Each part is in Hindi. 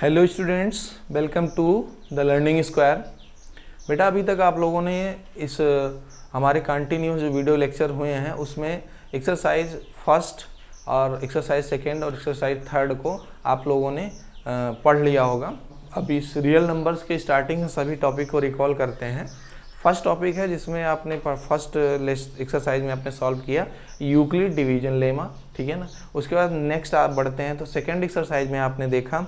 Hello students, welcome to the learning square. बेटा अभी तक आप लोगों ने इस हमारे कंटिन्यूस जो वीडियो लेक्चर हुए हैं उसमें एक्सरसाइज फर्स्ट और एक्सरसाइज सेकेंड और एक्सरसाइज थर्ड को आप लोगों ने पढ़ लिया होगा। अब इस रियल नंबर्स के स्टार्टिंग सभी टॉपिक को रिकॉल करते हैं। फर्स्ट टॉपिक है जिसमें आपने फर्स्ट एक्सरसाइज में आपने सॉल्व किया यूक्लिड डिवीजन लेमा, ठीक है ना। उसके बाद नेक्स्ट आप बढ़ते हैं तो सेकेंड एक्सरसाइज में आपने देखा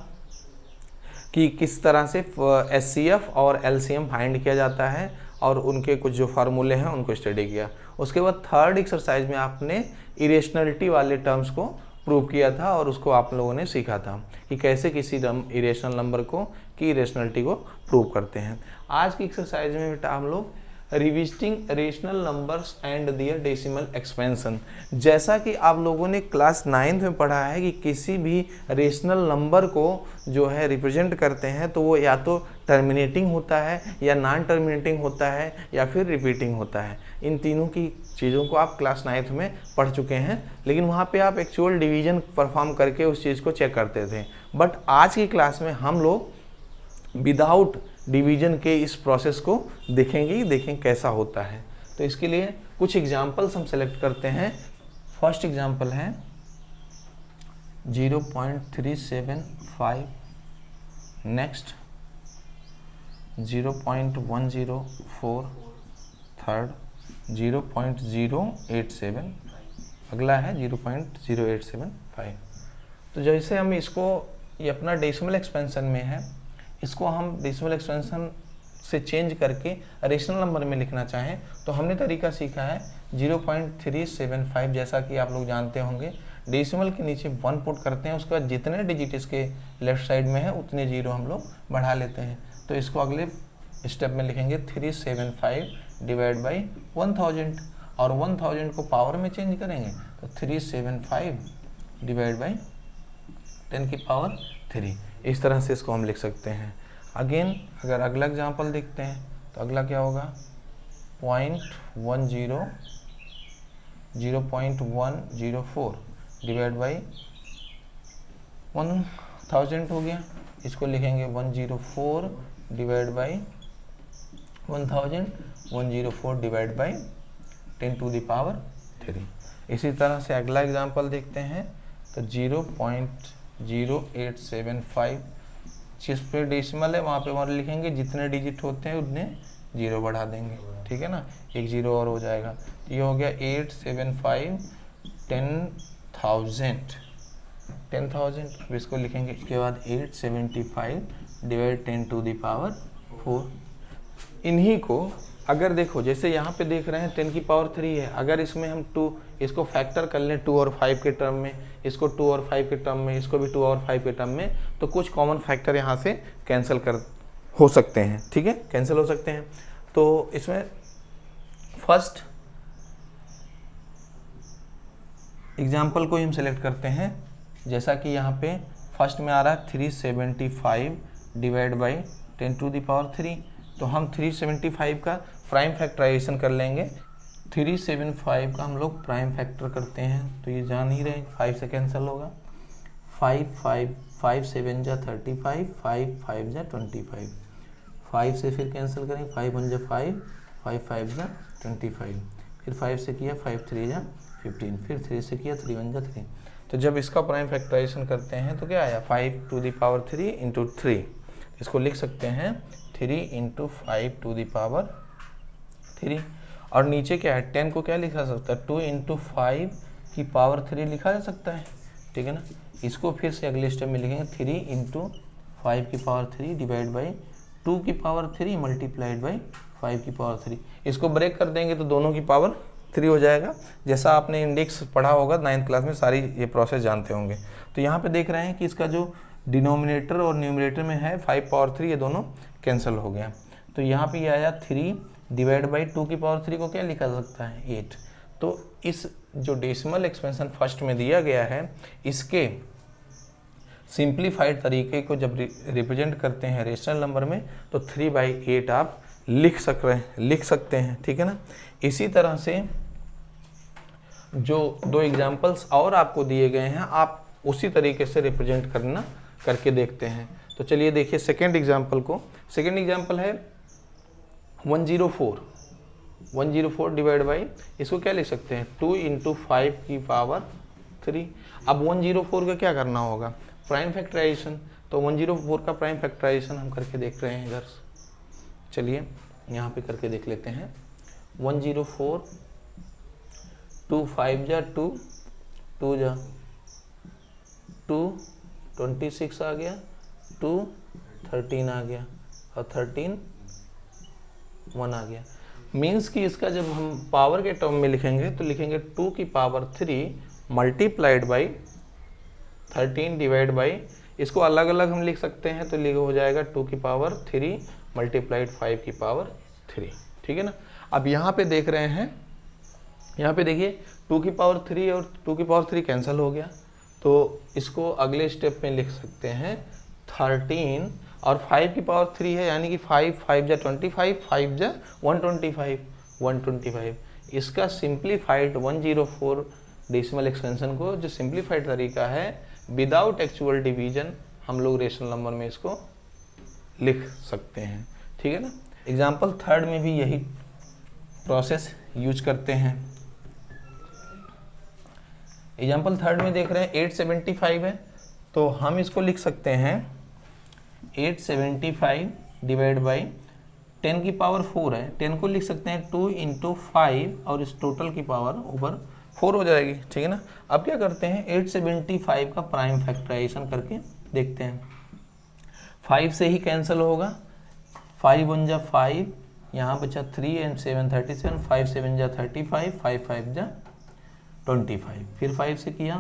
कि किस तरह से एचसीएफ और एलसीएम फाइंड किया जाता है और उनके कुछ जो फार्मूले हैं उनको स्टडी किया। उसके बाद थर्ड एक्सरसाइज में आपने इरेशनलिटी वाले टर्म्स को प्रूव किया था और उसको आप लोगों ने सीखा था कि कैसे किसी इरेशनल नंबर को की इरेशनलिटी को प्रूव करते हैं। आज की एक्सरसाइज में बेटा हम लोग revisiting rational numbers and their decimal expansion. जैसा कि आप लोगों ने क्लास 9th में पढ़ा है कि किसी भी रेशनल नंबर को जो है रिप्रेजेंट करते हैं तो वो या तो टर्मिनेटिंग होता है या नॉन टर्मिनेटिंग होता है या फिर रिपीटिंग होता है। इन तीनों की चीज़ों को आप क्लास 9th में पढ़ चुके हैं, लेकिन वहाँ पे आप एक्चुअल डिवीजन परफॉर्म करके उस चीज़ को चेक करते थे। बट आज की क्लास में हम लोग विदाउट डिवीजन के इस प्रोसेस को देखें कैसा होता है। तो इसके लिए कुछ एग्जाम्पल्स हम सेलेक्ट करते हैं। फर्स्ट एग्जाम्पल है 0.375, नेक्स्ट 0.104, थर्ड 0.087, अगला है 0.0875। तो जैसे हम इसको ये अपना डेसिमल एक्सपेंशन में है, इसको हम डेसिमल एक्सपेंशन से चेंज करके रेशनल नंबर में लिखना चाहें तो हमने तरीका सीखा है 0.375। जैसा कि आप लोग जानते होंगे डेसिमल के नीचे 1 पुट करते हैं, उसके बाद जितने डिजिट इसके लेफ्ट साइड में है उतने जीरो हम लोग बढ़ा लेते हैं। तो इसको अगले स्टेप में लिखेंगे 375 डिवाइड बाई 1000 और 1000 को पावर में चेंज करेंगे तो 375 डिवाइड बाई 10 की पावर 3। इस तरह से इसको हम लिख सकते हैं। अगेन अगर अगला एग्जांपल देखते हैं तो अगला क्या होगा 0.104 डिवाइड बाई 1000 हो गया। इसको लिखेंगे 104 divide by 1000, 104 divide by 10 to the power 3। इसी तरह से अगला एग्जांपल देखते हैं तो 0.0875, जिस पे डेसिमल है वहाँ पे 1 लिखेंगे, जितने डिजिट होते हैं उतने जीरो बढ़ा देंगे, ठीक है ना, एक जीरो और हो जाएगा। तो ये हो गया 875 10,000। अब इसको लिखेंगे इसके बाद 875 डिवाइड 10 टू द पावर 4। इन्हीं को अगर देखो जैसे यहाँ पे देख रहे हैं 10 की पावर 3 है, अगर इसमें हम 2 इसको फैक्टर कर लें 2 और 5 के टर्म में, इसको 2 और 5 के टर्म में, इसको भी 2 और 5 के टर्म में, तो कुछ कॉमन फैक्टर यहाँ से कैंसिल हो सकते हैं, ठीक है, कैंसिल हो सकते हैं। तो इसमें फर्स्ट एग्जाम्पल को हम सेलेक्ट करते हैं। जैसा कि यहाँ पे फर्स्ट में आ रहा है 375 divide by 10 to the power 3, तो हम 375 का प्राइम फैक्टराइजेशन कर लेंगे। 375 का हम लोग प्राइम फैक्टर करते हैं तो ये जान ही रहे 5 से कैंसिल होगा। 5 7 जा 35, 5 5 जा 25, 5 से फिर कैंसिल करें, 5 1 जा 5, 5 5 जा 25, फिर 5 से किया 5 3 जा 15, फिर 3 से किया 3 1 जा 3। तो जब इसका प्राइम फैक्टराइजेशन करते हैं तो क्या आया 5 टू द पावर 3 इंटू 3। इसको लिख सकते हैं 3 इंटू 5 टू द पावर 3। और नीचे क्या है 10 को क्या लिखा सकता है 2 इंटू 5 की पावर 3 लिखा जा सकता है, ठीक है ना। इसको फिर से अगले स्टेप में लिखेंगे 3 इंटू 5 की पावर 3 डिवाइड बाई 2 की पावर 3 मल्टीप्लाइड बाई 5 की पावर 3। इसको ब्रेक कर देंगे तो दोनों की पावर 3 हो जाएगा। जैसा आपने इंडेक्स पढ़ा होगा 9th क्लास में, सारी ये प्रोसेस जानते होंगे। तो यहाँ पे देख रहे हैं कि इसका जो डिनोमिनेटर और न्यूमरेटर में है 5 पावर 3, ये दोनों कैंसिल हो गया। तो यहाँ पे ये आया 3 डिवाइड बाई 2 की पावर 3 को क्या लिखा जा सकता है 8। तो इस जो डेसिमल एक्सपेंशन फर्स्ट में दिया गया है इसके सिंप्लीफाइड तरीके को जब रिप्रेजेंट करते हैं रेशनल नंबर में तो 3/8 आप लिख सकते हैं, ठीक है ना। इसी तरह से जो 2 एग्जाम्पल्स और आपको दिए गए हैं आप उसी तरीके से रिप्रेजेंट करके देखते हैं। तो चलिए देखिए सेकेंड एग्जाम्पल को। सेकेंड एग्जाम्पल है 104 डिवाइड बाई, इसको क्या लिख सकते हैं 2 × 5 की पावर 3। अब 104 का क्या करना होगा, प्राइम फैक्टराइजेशन। तो 104 का प्राइम फैक्टराइजेशन हम करके देख रहे हैं इधर। चलिए यहाँ पे करके देख लेते हैं। 104 2 5 जा 2 2 जा 2 26 आ गया, 2 13 आ गया और 13 1 आ गया। मीन्स कि इसका जब हम पावर के टर्म में लिखेंगे तो लिखेंगे 2 की power 3 multiplied by 13 divide by, इसको अलग अलग हम लिख सकते हैं तो लिख हो जाएगा 2 की पावर 3 मल्टीप्लाइड 5 की पावर 3। ठीक है ना। अब यहाँ पे देख रहे हैं, यहाँ पे देखिए 2 की पावर 3 और 2 की पावर 3 कैंसिल हो गया, तो इसको अगले स्टेप में लिख सकते हैं 13 और 5 की पावर 3 है, यानी कि 5 5 जा 25, 5 जा 125। इसका सिंप्लीफाइड 104 डेसिमल एक्सपेंशन को जो सिंप्लीफाइड तरीका है विदाउट एक्चुअल डिवीजन, हम लोग रेशनल नंबर में इसको लिख सकते हैं। ठीक है ना। एग्जाम्पल थर्ड में भी यही प्रोसेस यूज करते हैं। एग्जाम्पल थर्ड में देख रहे हैं 875 है, तो हम इसको लिख सकते हैं 875 डिवाइड बाई 10 की पावर 4 है, 10 को लिख सकते हैं 2 × 5 और इस टोटल की पावर ऊपर 4 हो जाएगी। ठीक है ना। अब क्या करते हैं 875 का प्राइम फैक्टराइजेशन करके देखते हैं। 5 से ही कैंसिल होगा, 5 1 जा 5, यहाँ बचा 3 and 7 37, 5 7 जा 35, 5 5 जा 25, फिर 5 से किया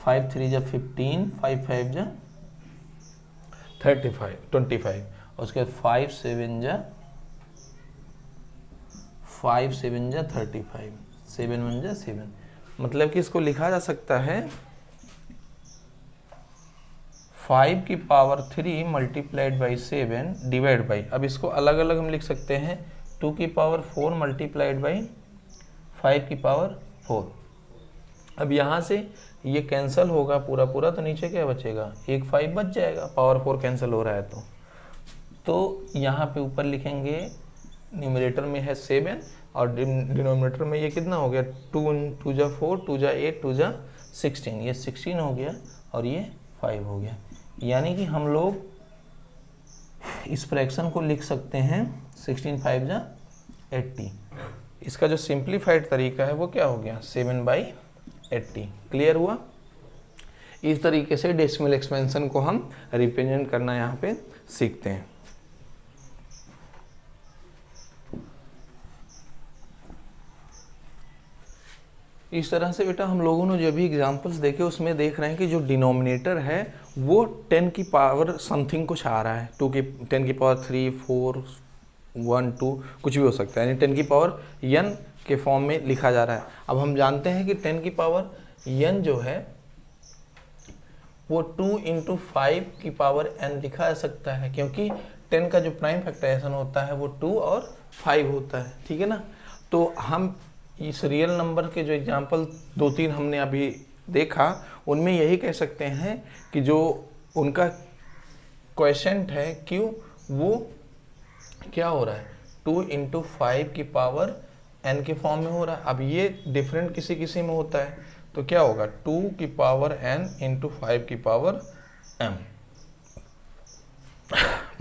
5 3 जा 15, 5 5 जा 25, उसके बाद 5 7 जा 35, 7 1 जा 7, मतलब कि इसको लिखा जा सकता है 5 की power 3 multiplied by 7 divide by, अब इसको अलग अलग हम लिख सकते हैं 2 की पावर 4 मल्टीप्लाइड बाई 5 की पावर 4। अब यहाँ से ये कैंसिल होगा पूरा पूरा, तो नीचे क्या बचेगा, एक 5 बच जाएगा, पावर 4 कैंसिल हो रहा है तो यहाँ पे ऊपर लिखेंगे, न्यूमरेटर में है 7 और डिनोमिनेटर में ये कितना हो गया 2 2 जा 4, 2 जा 8, 2 जा 16, ये 16 हो गया और ये 5 हो गया। यानी कि हम लोग इस फ्रैक्शन को लिख सकते हैं 16 5 जा 80। इसका जो सिंप्लीफाइड तरीका है वो क्या हो गया 7/80। क्लियर हुआ। इस तरीके से डेसिमल एक्सपेंशन को हम रिप्रेजेंट करना यहाँ पे सीखते हैं। इस तरह से बेटा हम लोगों ने जो भी एग्जांपल्स देखे उसमें देख रहे हैं कि जो डिनोमिनेटर है वो 10 की पावर समथिंग कुछ आ रहा है, 10 की पावर 3 4 1 2 कुछ भी हो सकता है, यानी 10 की पावर n के फॉर्म में लिखा जा रहा है। अब हम जानते हैं कि 10 की पावर n जो है वो 2 × 5 की पावर n लिखा जा सकता है, क्योंकि 10 का जो प्राइम फैक्टराइजेशन होता है वो 2 और 5 होता है। ठीक है ना। तो हम इस रियल नंबर के जो एग्जाम्पल 2-3 हमने अभी देखा उनमें यही कह सकते हैं कि जो उनका क्वोशेंट है Q वो क्या हो रहा है 2 × 5 की पावर n के फॉर्म में हो रहा है। अब ये डिफरेंट किसी किसी में होता है तो क्या होगा 2 की पावर n × 5 की पावर m,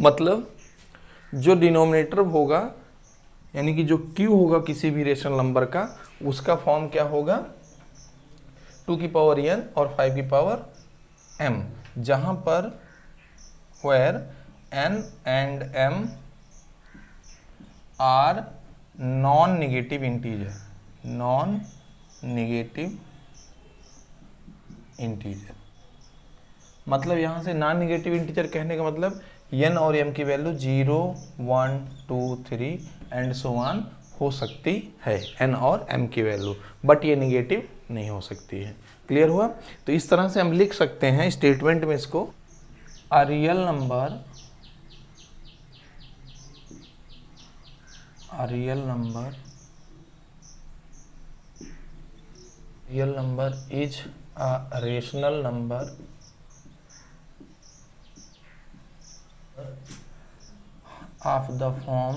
मतलब जो डिनोमिनेटर होगा यानी कि जो Q होगा किसी भी रेशनल नंबर का उसका फॉर्म क्या होगा 2 की पावर n और 5 की पावर m, जहां पर where n and m are non negative integer. मतलब यहां से नॉन नेगेटिव इंटीजर कहने का मतलब n और m की वैल्यू 0 1 2 3 एंड सो ऑन हो सकती है, n और m की वैल्यू, बट ये नेगेटिव नहीं हो सकती है। क्लियर हुआ। तो इस तरह से हम लिख सकते हैं स्टेटमेंट में इसको, a real number is a rational number of the form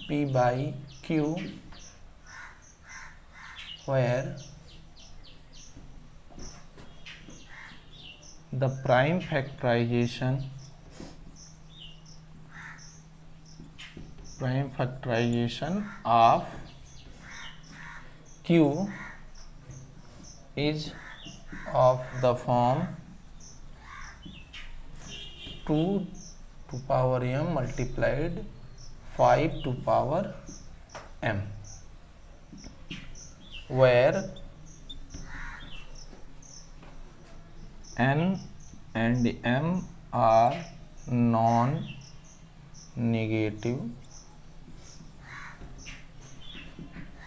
P by Q where the prime factorization of Q is of the form 2 to power m multiplied 5 to power m, where n and m are non-negative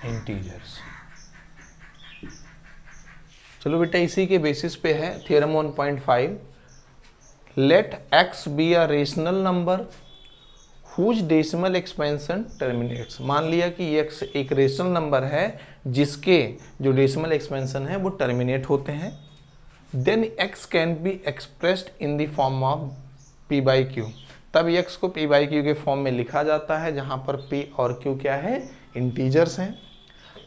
integers. चलो बेटा, इसी के बेसिस पे है theorem 1.5। Let x be a rational number whose decimal expansion terminates. मान लिया कि x एक रेशनल नंबर है जिसके जो डेसिमल एक्सपेंशन है वो टर्मिनेट होते हैं। Then x can be expressed in the form of p by q. तब x को p बाई क्यू के फॉर्म में लिखा जाता है जहां पर p और q क्या है, इंटीजर्स हैं।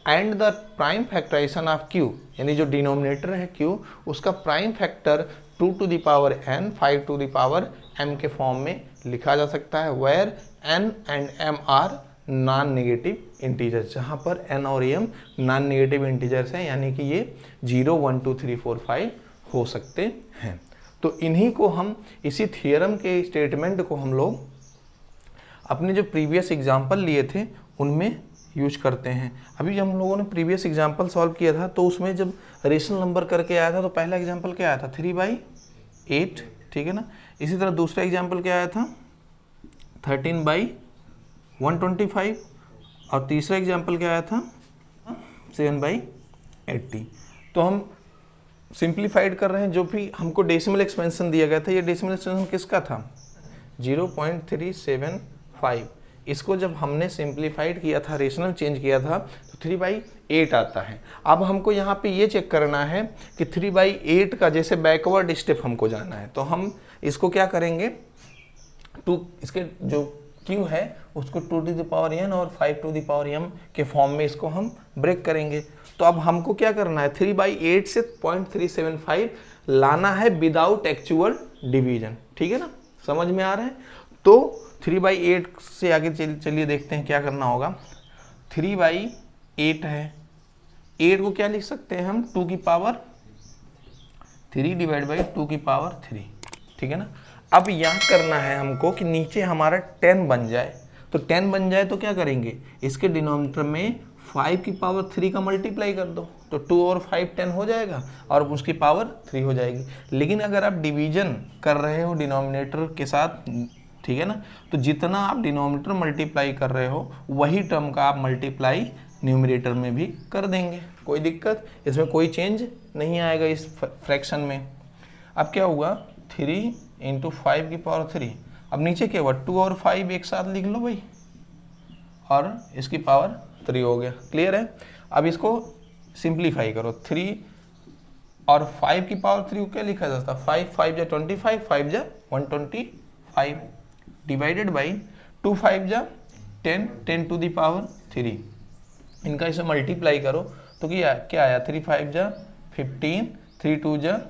And the prime factorization of q, यानी जो डिनोमिनेटर है q, उसका prime factor 2 to the power n 5 to the power m के फॉर्म में लिखा जा सकता है, where n and m are non negative integers, जहां पर n और m नॉन नेगेटिव इंटीजर्स हैं, यानी कि ये 0 1 2 3 4 5 हो सकते हैं। तो इन्हीं को हम, इसी थियरम के स्टेटमेंट को हम लोग अपने जो प्रीवियस एग्जाम्पल लिए थे उनमें यूज करते हैं। अभी जब हम लोगों ने प्रीवियस एग्जाम्पल सॉल्व किया था तो उसमें जब रेशनल नंबर करके आया था तो पहला एग्जाम्पल क्या आया था, 3/8, ठीक है ना। इसी तरह दूसरा एग्जाम्पल क्या आया था, 13/125, और तीसरा एग्जाम्पल क्या आया था, 7/80। तो हम सिंप्लीफाइड कर रहे हैं। जो भी हमको डेसिमल एक्सपेंशन दिया गया था, ये डेसिमल एक्सपेंशन किसका था, 0.375। इसको जब हमने सिंप्लीफाइड किया था, रेशनल चेंज किया था, तो 3/8 आता है। अब हमको यहाँ पे ये चेक करना है कि 3/8 का जैसे बैकवर्ड स्टेप हमको जाना है, तो हम इसको क्या करेंगे, इसके जो Q है उसको 2 टू द पावर n और 5 टू द पावर m के फॉर्म में इसको हम ब्रेक करेंगे। तो अब हमको क्या करना है, 3/8 से 0.375 लाना है विदाउट एक्चुअल डिवीजन, ठीक है ना, समझ में आ रहा है। तो 3/8 से आगे चलिए देखते हैं क्या करना होगा। 3/8 है, 8 को क्या लिख सकते हैं हम, 2 की पावर 3 डिवाइड बाई 2 की पावर 3, ठीक है ना। अब यहाँ करना है हमको कि नीचे हमारा 10 बन जाए। तो 10 बन जाए तो क्या करेंगे, इसके डिनोमिनेटर में 5 की पावर 3 का मल्टीप्लाई कर दो, तो 2 और 5 10 हो जाएगा और उसकी पावर 3 हो जाएगी। लेकिन अगर आप डिवीजन कर रहे हो डिनोमिनेटर के साथ, ठीक है ना, तो जितना आप डिनोमिनेटर मल्टीप्लाई कर रहे हो वही टर्म का आप मल्टीप्लाई न्यूमरेटर में भी कर देंगे, कोई दिक्कत इसमें कोई चेंज नहीं आएगा इस फ्रैक्शन में। अब क्या हुआ, 3 × 5 की पावर 3। अब नीचे क्या हुआ, 2 और 5 एक साथ लिख लो भाई, और इसकी पावर 3 हो गया। क्लियर है। अब इसको सिंप्लीफाई करो, 3 और 5 की पावर 3 को क्या लिखा जाता है, 5 5 जा 25, 5 जा 125, डिवाइडेड बाई 2 5 जा 10, 10 टू द पावर 3। इनका इसे मल्टीप्लाई करो तो क्या आया, 3 5 जा 15, 3 2 जा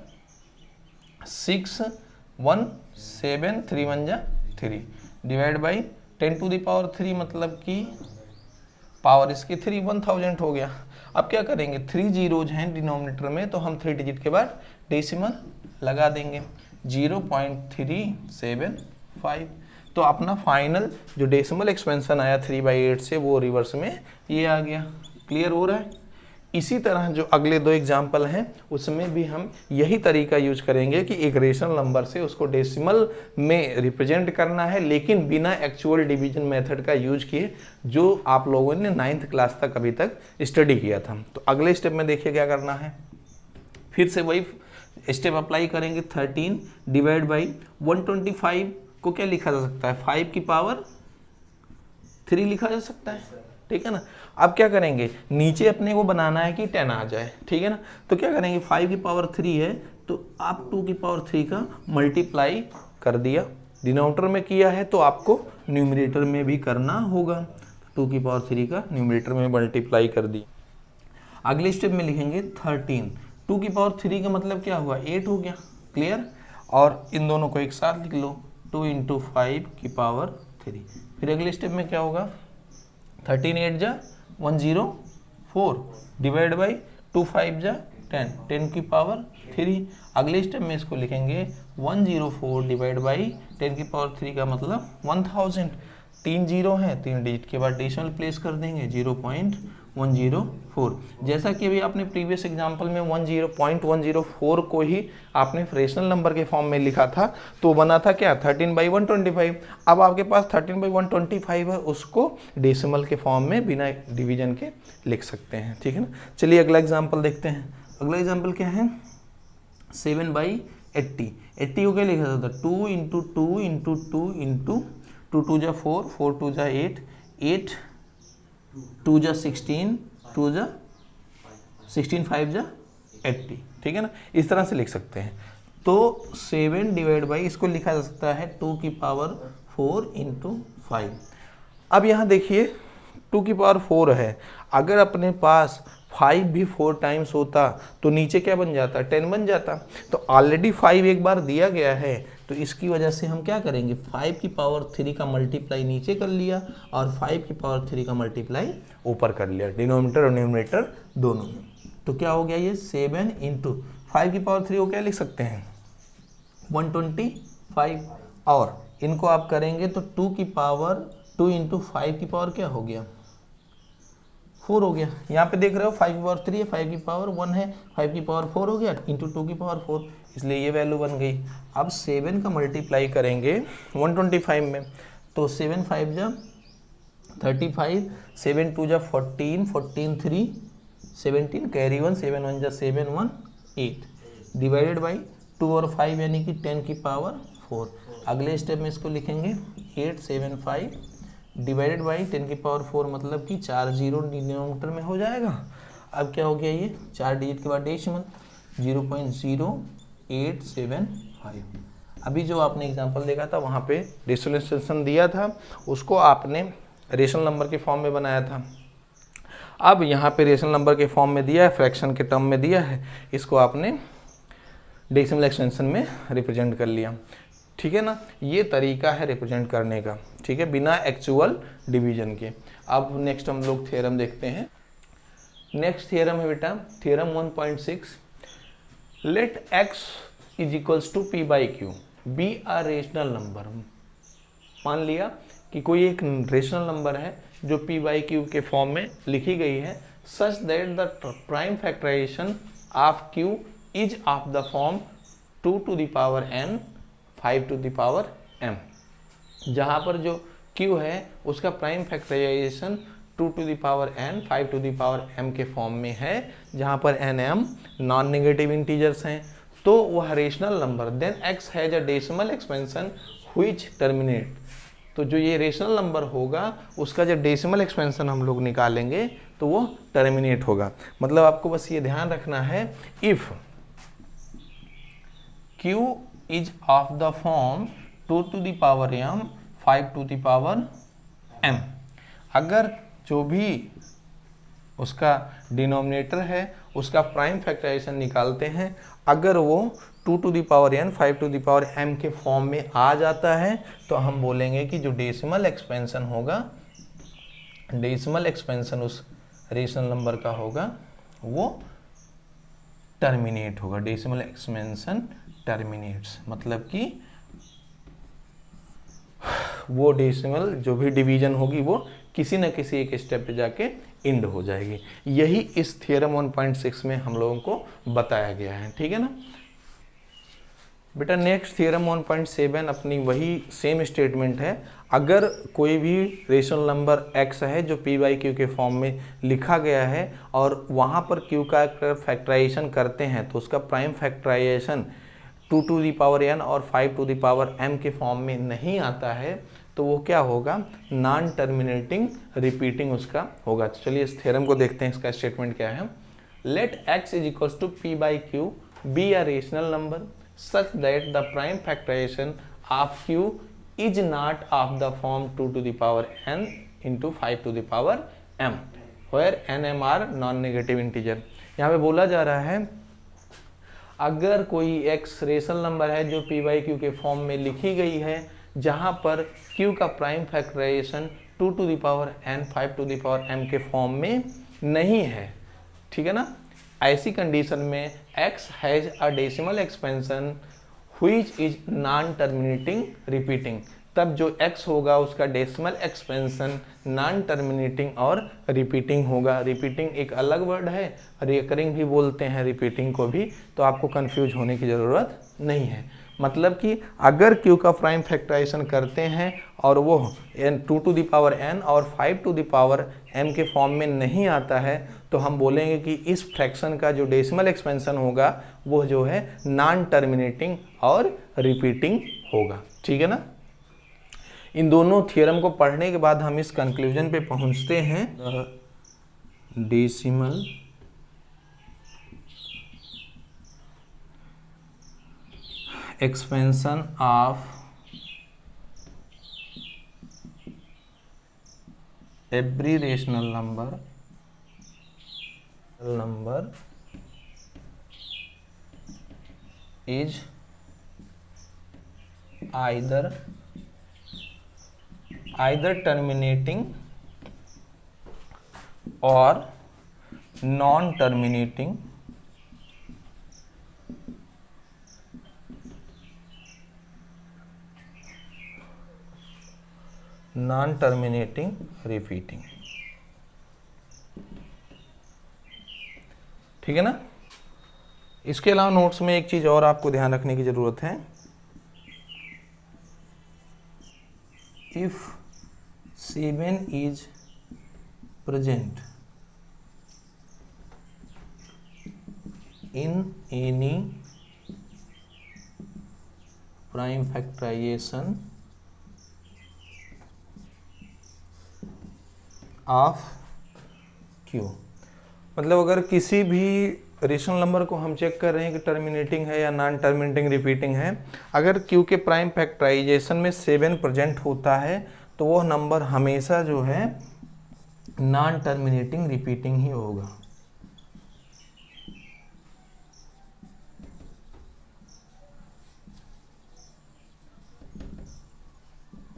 6, 1 7, 3 1 जा 3, divide by 10 to the power 3, मतलब कि पावर इसकी 3, 1000 हो गया। अब क्या करेंगे, 3 जीरोज हैं डिनोमिनेटर में, तो हम 3 डिजिट के बाद डेसिमल लगा देंगे, 0.375। तो अपना फाइनल जो डेसिमल एक्सपेंशन आया 3/8 से, वो रिवर्स में ये आ गया। क्लियर हो रहा है। इसी तरह जो अगले 2 एग्जाम्पल हैं उसमें भी हम यही तरीका यूज करेंगे कि एक रेशनल नंबर से उसको डेसिमल में रिप्रेजेंट करना है, लेकिन बिना एक्चुअल डिवीजन मेथड का यूज किए, जो आप लोगों ने 9th क्लास तक अभी तक स्टडी किया था। तो अगले स्टेप में देखिए क्या करना है, फिर से वही स्टेप अप्लाई करेंगे। 13 डिवाइड बाई 125 को क्या लिखा जा सकता है, 5 की पावर 3 लिखा जा सकता है, ठीक है ना। अब क्या करेंगे, नीचे अपने को बनाना है कि 10 आ जाए, ठीक है ना। तो क्या करेंगे, 5 की पावर 3 है तो आप 2 की पावर 3 का मल्टीप्लाई कर दिया, डिनोमिनेटर में किया है तो आपको न्यूमरेटर में भी करना होगा। 2 की पावर 3 का न्यूमरेटर में मल्टीप्लाई कर दी। अगले स्टेप में लिखेंगे 13। 2 की पावर 3 का मतलब क्या हुआ, 8 हो गया, क्लियर। और इन दोनों को एक साथ लिख लो, 2 × 5 की पावर 3। फिर अगले स्टेप में क्या होगा, 13 8 जा 104 डिवाइड बाई 2 5 जा 10, 10 की पावर 3। अगले स्टेप में इसको लिखेंगे 104 डिवाइड बाई 10 की पावर 3 का मतलब 1000। 3 जीरो हैं, 3 डिजिट के बाद डेसिमल प्लेस कर देंगे 0.104। जैसा कि अभी आपने प्रीवियस एग्जांपल में 0.104 को ही आपने फ्रैक्शनल नंबर के फॉर्म में लिखा था, तो बना था क्या 13/125। अब आपके पास 13/125 है, उसको डेसिमल के फॉर्म में बिना डिवीजन के लिख सकते हैं, ठीक है ना। चलिए अगला एग्जाम्पल देखते हैं। अगला एग्जाम्पल क्या है, 7/80। 80 को क्या लिखा था, 2 × 2 × 2 × 2 2 जा 4, 4 2 जा 8, 8 2 जा 16, 2 जा 16, 5 जा 80, ठीक है ना। इस तरह से लिख सकते हैं। तो 7 डिवाइड बाई इसको लिखा जा सकता है 2 की पावर 4 × 5। अब यहाँ देखिए 2 की पावर 4 है, अगर अपने पास 5 भी 4 टाइम्स होता तो नीचे क्या बन जाता, 10 बन जाता। तो ऑलरेडी 5 एक बार दिया गया है, तो इसकी वजह से हम क्या करेंगे, 5 की पावर 3 का मल्टीप्लाई नीचे कर लिया और 5 की पावर 3 का मल्टीप्लाई ऊपर कर लिया, डिनोमिनेटर और न्यूमरेटर दोनों में। तो क्या हो गया ये 7 × 5 की पावर 3 को क्या लिख सकते हैं 125, और इनको आप करेंगे तो 2 की पावर 2 × 5 की पावर क्या हो गया 4 हो गया। यहाँ पे देख रहे हो 5 की पावर 3 है, 5 की पावर 1 है, 5 की पावर 4 हो गया इंटू 2 की पावर 4, इसलिए ये वैल्यू बन गई। अब 7 का मल्टीप्लाई करेंगे 125 में, तो 7 5 जा 35, 7 2 जा 14, 14 3 17, कैरी 1, 7 1 जा 7 1 8 डिवाइडेड बाई 2 और 5 यानी कि 10 की पावर 4। अगले स्टेप में इसको लिखेंगे 875 डिवाइडेड बाई 10 की पावर 4, मतलब कि 4 जीरो डिनोमिनेटर में हो जाएगा। अब क्या हो गया, ये 4 डिजिट के बाद डेसिमल 0.0875। अभी जो आपने एग्जांपल देखा था वहाँ पे डेसिमल एक्सटेंशन दिया था, उसको आपने रेशनल नंबर के फॉर्म में बनाया था। अब यहाँ पे रेशनल नंबर के फॉर्म में दिया है, फ्रैक्शन के टर्म में दिया है, इसको आपने डेसिमल एक्सटेंशन में रिप्रेजेंट कर लिया, ठीक है ना। ये तरीका है रिप्रेजेंट करने का, ठीक है, बिना एक्चुअल डिवीजन के। अब नेक्स्ट हम लोग थ्योरम देखते हैं। नेक्स्ट थ्योरम है बेटा theorem 1.6, let x is equals to p by q be a rational number. मान लिया कि कोई एक रेशनल नंबर है जो p बाई क्यू के फॉर्म में लिखी गई है, such that the prime factorization of q is of the form 2 to the power n 5 to the power m, जहाँ पर जो q है उसका prime factorisation 2 to the power n 5 to the power m के फॉर्म में है, जहाँ पर n m non negative integers हैं, तो वह rational number. Then x has a decimal expansion which terminate, तो जो ये रेशनल नंबर होगा उसका जब डेसिमल एक्सपेंशन हम लोग निकालेंगे तो वो टर्मिनेट होगा। मतलब आपको बस ये ध्यान रखना है, if q is of the form 2 to the power m 5 to the power m, अगर जो भी उसका डिनोमिनेटर है उसका प्राइम फैक्टराइजेशन निकालते हैं, अगर वो 2 to the power n 5 to the power m के फॉर्म में आ जाता है तो हम बोलेंगे कि जो डेसिमल एक्सपेंशन होगा, डेसिमल एक्सपेंशन उस रेशनल नंबर का होगा वो टर्मिनेट होगा। डेसिमल एक्सपेंशन टर्मिनेट्स, मतलब कि वो डेसिमल जो भी डिवीजन होगी वो किसी न किसी एक स्टेप पे जाके इंड हो जाएगी। यही इस थ्योरम 1.6 में हम लोगों को बताया गया है, ठीक है ना बेटा। नेक्स्ट थ्योरम 1.7 अपनी वही सेम स्टेटमेंट है, अगर कोई भी रेशनल नंबर x है जो p बाई क्यू के फॉर्म में लिखा गया है और वहाँ पर q का फैक्टराइजेशन करते हैं तो उसका prime factorisation 2 to the power n और 5 to the power m के फॉर्म में नहीं आता है, तो वो क्या होगा, नॉन टर्मिनेटिंग रिपीटिंग उसका होगा। तो चलिए इस थ्योरम को देखते हैं, इसका स्टेटमेंट क्या है। Let x is equals to p by q be a rational number such that the prime factorization of q is not of the form 2 to the power n into 5 to the power m where n m are non negative integer. यहाँ पे बोला जा रहा है अगर कोई x रेशनल नंबर है जो p बाई क्यू के फॉर्म में लिखी गई है जहाँ पर q का prime factorisation 2 to the power n 5 to the power m के फॉर्म में नहीं है, ठीक है ना। ऐसी कंडीशन में x has a decimal expansion which is non terminating repeating, तब जो x होगा उसका डेसिमल एक्सपेंशन नॉन टर्मिनेटिंग और रिपीटिंग होगा। रिपीटिंग एक अलग वर्ड है, रिकरिंग भी बोलते हैं रिपीटिंग को भी, तो आपको कंफ्यूज होने की ज़रूरत नहीं है। मतलब कि अगर q का प्राइम फैक्टराइजेशन करते हैं और वो 2 to the power n और 5 to the power m के फॉर्म में नहीं आता है तो हम बोलेंगे कि इस फ्रैक्शन का जो डेसिमल एक्सपेंशन होगा वो जो है नॉन टर्मिनेटिंग और रिपीटिंग होगा, ठीक है ना। इन दोनों थ्योरम को पढ़ने के बाद हम इस कंक्लूजन पे पहुंचते हैं, decimal expansion of every rational number is either terminating or non-terminating repeating, ठीक है ना। इसके अलावा नोट्स में एक चीज और आपको ध्यान रखने की जरूरत है, if 7 is present in any prime factorization of q, मतलब अगर किसी भी रेशनल नंबर को हम चेक कर रहे हैं कि टर्मिनेटिंग है या नॉन टर्मिनेटिंग रिपीटिंग है, अगर q के प्राइम फैक्टराइजेशन में 7 प्रेजेंट होता है तो वह नंबर हमेशा जो है नॉन टर्मिनेटिंग रिपीटिंग ही होगा,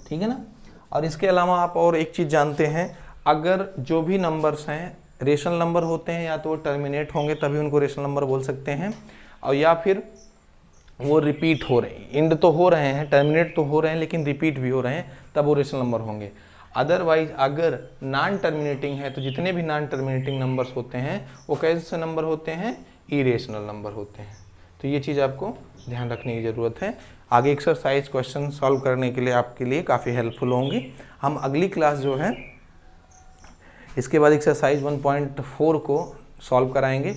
ठीक है ना। और इसके अलावा आप और एक चीज जानते हैं, अगर जो भी नंबर्स हैं रेशनल नंबर होते हैं या तो वो टर्मिनेट होंगे तभी उनको रेशनल नंबर बोल सकते हैं, और या फिर वो रिपीट हो रहे हैं, इंड तो हो रहे हैं, टर्मिनेट तो हो रहे हैं लेकिन रिपीट भी हो रहे हैं, तब वो रेशनल नंबर होंगे। अदरवाइज अगर नॉन टर्मिनेटिंग है तो जितने भी नॉन टर्मिनेटिंग नंबर्स होते हैं वो कैसे नंबर होते हैं, इरेशनल नंबर होते हैं। तो ये चीज़ आपको ध्यान रखने की ज़रूरत है। आगे एक्सरसाइज क्वेश्चन सॉल्व करने के लिए आपके लिए काफ़ी हेल्पफुल होंगी। हम अगली क्लास जो है इसके बाद एक्सरसाइज 1.4 को सॉल्व कराएंगे।